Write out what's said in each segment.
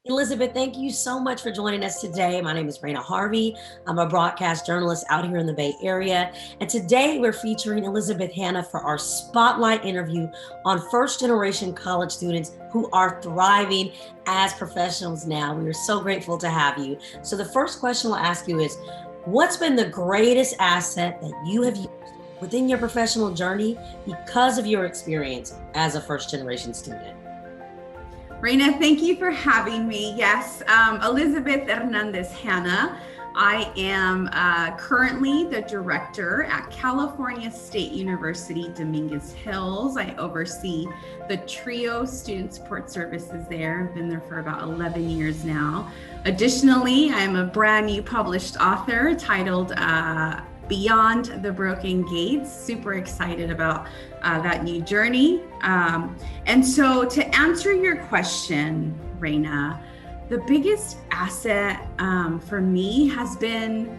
Elizabeth, thank you so much for joining us today. My name is Reyna Harvey. I'm a broadcast journalist out here in the Bay Area. And today we're featuring Elizabeth Hanna for our spotlight interview on first generation college students who are thriving as professionals now. We are so grateful to have you. So the first question we'll ask you is, what's been the greatest asset that you have used within your professional journey because of your experience as a first generation student? Reyna, thank you for having me. Yes, Elizabeth Hernandez Hanna. I am currently the director at California State University, Dominguez Hills. I oversee the TRIO Student Support Services there. I've been there for about 11 years now. Additionally, I'm a brand new published author titled Beyond the Broken Gates. Super excited about that new journey. And so to answer your question, Reyna, the biggest asset for me has been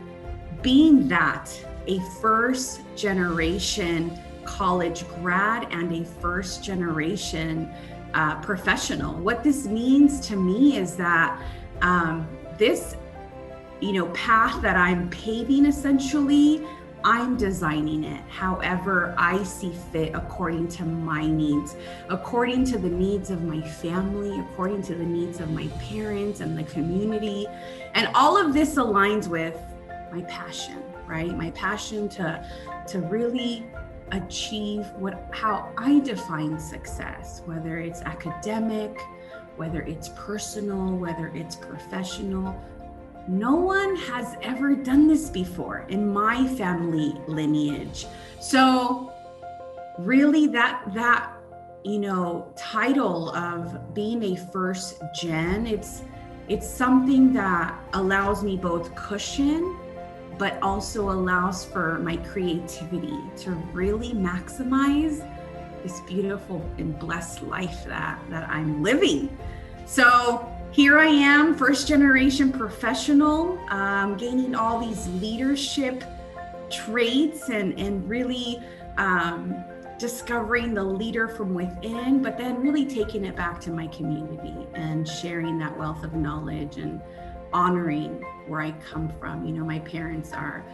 being that a first generation college grad and a first generation professional. What this means to me is that this path that I'm paving, essentially, I'm designing it however I see fit, according to my needs, according to the needs of my family, according to the needs of my parents and the community. And all of this aligns with my passion, right? My passion to really achieve how I define success, whether it's academic, whether it's personal, whether it's professional. No one has ever done this before in my family lineage. So really that title of being a first gen, it's something that allows me both cushion, but also allows for my creativity to really maximize this beautiful and blessed life that I'm living. So here I am, first generation professional, gaining all these leadership traits and really discovering the leader from within, but then really taking it back to my community and sharing that wealth of knowledge and honoring where I come from. My parents are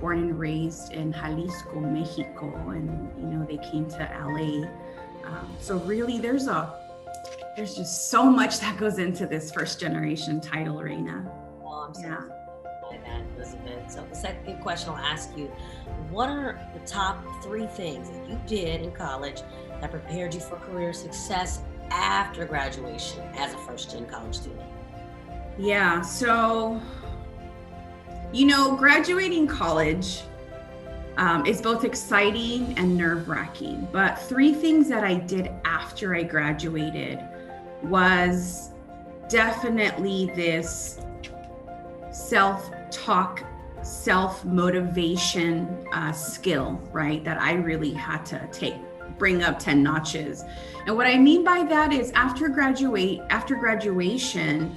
born and raised in Jalisco, Mexico, and they came to LA. So really there's just so much that goes into this first generation title, Reyna. Well, I'm so excited by that, Elizabeth. So the second question I'll ask you, what are the top 3 things that you did in college that prepared you for career success after graduation as a first gen college student? Yeah, so, graduating college is both exciting and nerve-wracking, but 3 things that I did after I graduated was definitely this self-talk, self-motivation skill, right? That I really had to bring up 10 notches. And what I mean by that is after graduation,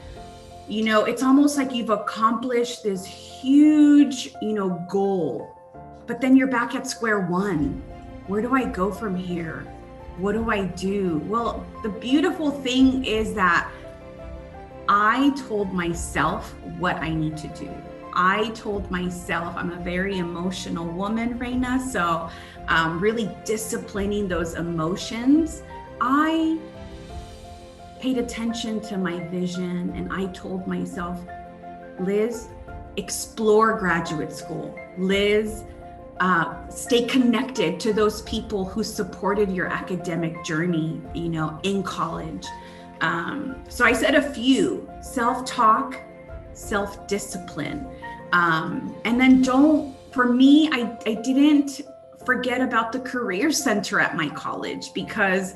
it's almost like you've accomplished this huge, goal, but then you're back at square one. Where do I go from here? What do I do? Well, the beautiful thing is that I told myself what I need to do. I told myself, I'm a very emotional woman, Reyna, so really disciplining those emotions. I paid attention to my vision and I told myself, Liz, explore graduate school. Liz, stay connected to those people who supported your academic journey, in college. So I said a few: self-talk, self-discipline. And then for me, I didn't forget about the Career Center at my college because,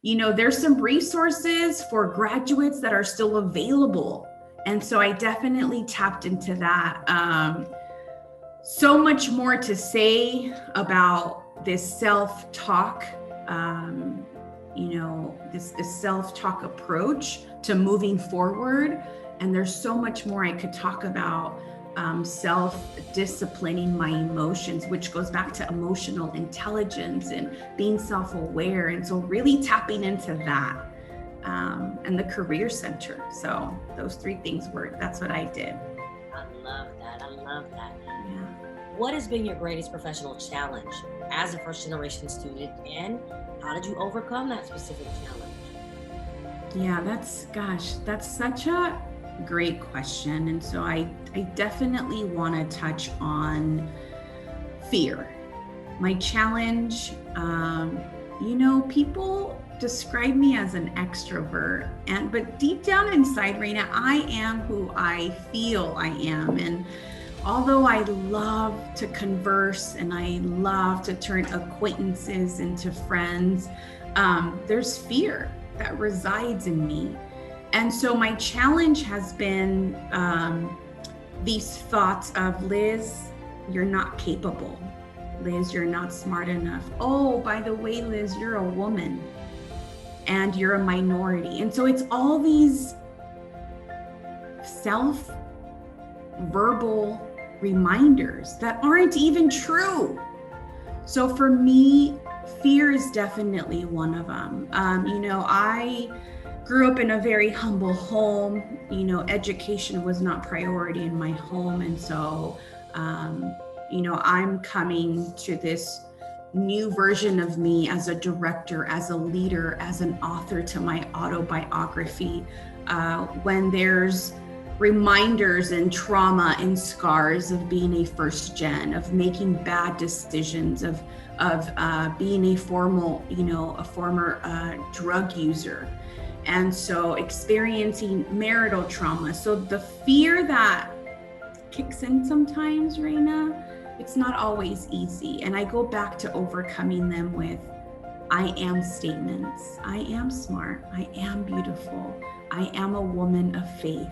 there's some resources for graduates that are still available. And so I definitely tapped into that. So much more to say about this self-talk, this self-talk approach to moving forward. And there's so much more I could talk about, self-disciplining my emotions, which goes back to emotional intelligence and being self-aware. And so really tapping into that. and the career center. So those three things that's what I did. I love that. I love that. Yeah. What has been your greatest professional challenge as a first generation student, and how did you overcome that specific challenge? Yeah, that's such a great question. And so I definitely want to touch on fear. My challenge, people describe me as an extrovert, but deep down inside, Reyna, I am who I feel I am. And although I love to converse and I love to turn acquaintances into friends, there's fear that resides in me. And so my challenge has been these thoughts of, Liz, you're not capable. Liz, you're not smart enough. Oh, by the way, Liz, you're a woman and you're a minority. And so it's all these self-verbal reminders that aren't even true. So for me, fear is definitely one of them. I grew up in a very humble home. Education was not priority in my home. And so, I'm coming to this new version of me as a director, as a leader, as an author to my autobiography, when there's reminders and trauma and scars of being a first gen, of making bad decisions, of being a former drug user. And so experiencing marital trauma. So the fear that kicks in sometimes, Reyna, it's not always easy. And I go back to overcoming them with I am statements. I am smart. I am beautiful. I am a woman of faith.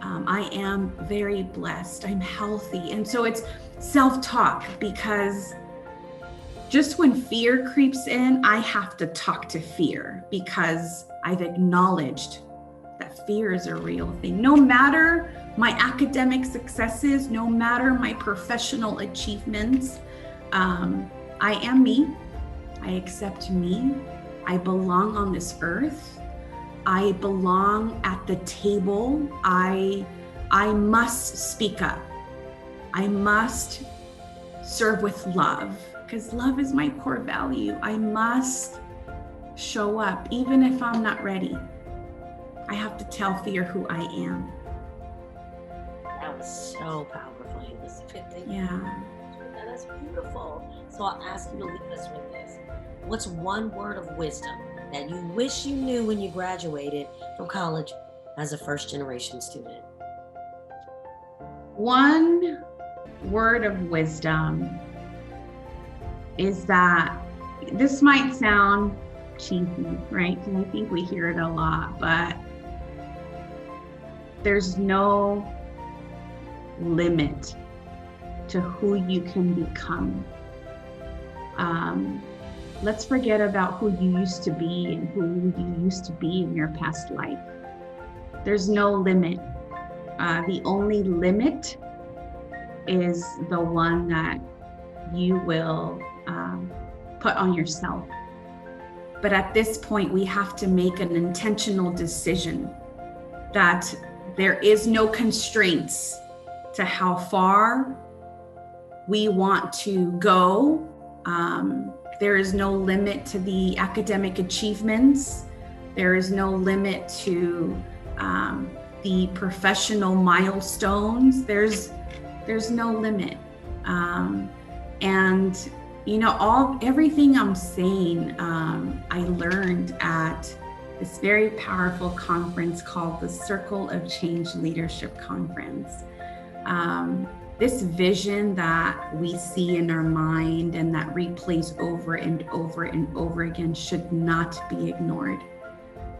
I am very blessed. I'm healthy. And so it's self-talk, because just when fear creeps in, I have to talk to fear, because I've acknowledged that fear is a real thing. No matter my academic successes, no matter my professional achievements, I am me. I accept me. I belong on this earth. I belong at the table. I must speak up. I must serve with love, because love is my core value. I must show up even if I'm not ready. I have to tell fear who I am. That was so powerful, Elizabeth. Yeah. That's beautiful. So I'll ask you to leave us with this. What's one word of wisdom that you wish you knew when you graduated from college as a first generation student? One word of wisdom is that, this might sound cheesy, right? Because I think we hear it a lot, but there's no limit to who you can become. Let's forget about who you used to be and who you used to be in your past life. There's no limit. The only limit is the one that you will put on yourself. But at this point, we have to make an intentional decision that there is no constraints to how far we want to go. There is no limit to the academic achievements. There is no limit to the professional milestones. There's no limit. And everything I'm saying, I learned at this very powerful conference called the Circle of Change Leadership Conference. This vision that we see in our mind and that replays over and over and over again should not be ignored,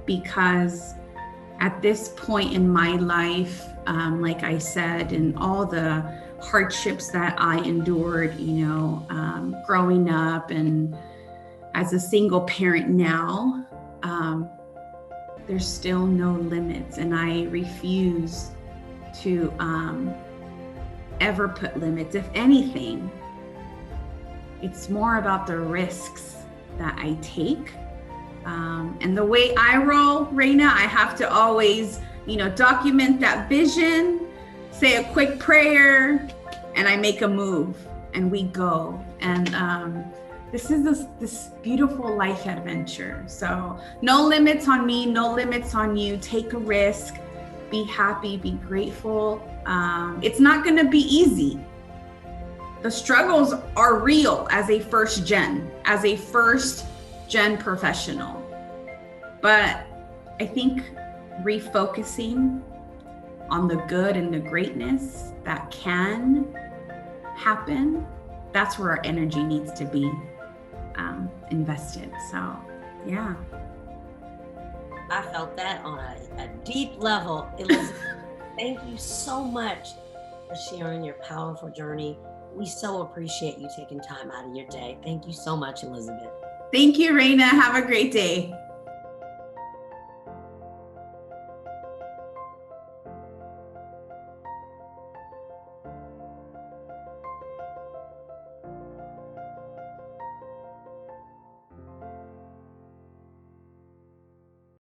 because at this point in my life, like I said, and all the hardships that I endured, growing up and as a single parent now, there's still no limits, and I refuse to ever put limits. If anything, it's more about the risks that I take And the way I roll, Reyna, I have to always, document that vision, say a quick prayer, and I make a move and we go. And this is this beautiful life adventure. So no limits on me, no limits on you. Take a risk, be happy, be grateful. It's not going to be easy. The struggles are real as a first gen professional. But I think refocusing on the good and the greatness that can happen, that's where our energy needs to be invested. So, yeah. I felt that on a deep level. Elizabeth, thank you so much for sharing your powerful journey. We so appreciate you taking time out of your day. Thank you so much, Elizabeth. Thank you, Reyna. Have a great day.